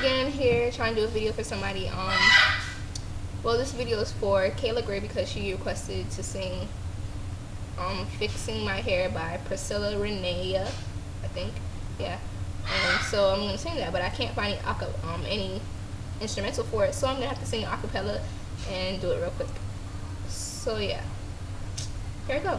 again here trying to do a video for somebody. Well, this video is for Kayla Gray because she requested to sing Fixing My Hair by Priscilla Renea, I think. Yeah. And so I'm gonna sing that, but I can't find any instrumental for it, so I'm gonna have to sing a cappella and do it real quick. So yeah, here we go.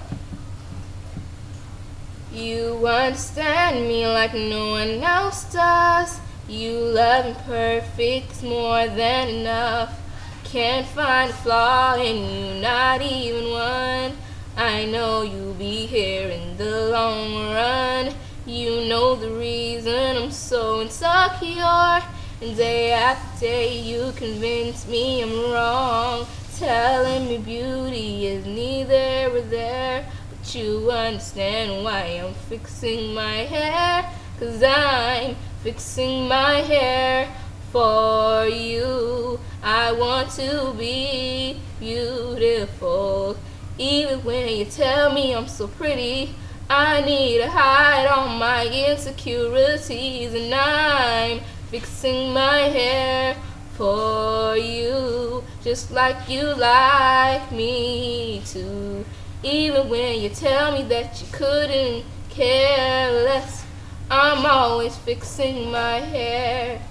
You understand me like no one else does. You love me perfect, more than enough. Can't find a flaw in you, not even one. I know you'll be here in the long run. You know the reason I'm so insecure, and day after day you convince me I'm wrong, telling me beauty is neither or there. But you understand why I'm fixing my hair, 'cause I'm fixing my hair for you. I want to be beautiful, even when you tell me I'm so pretty. I need to hide all my insecurities, and I'm fixing my hair for you, just like you like me to. Even when you tell me that you couldn't care less, I'm always fixing my hair.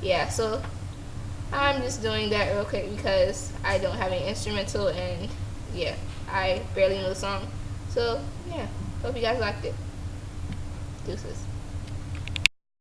Yeah, so I'm just doing that real quick because I don't have any instrumental, and yeah, I barely know the song. So yeah, hope you guys liked it. Deuces.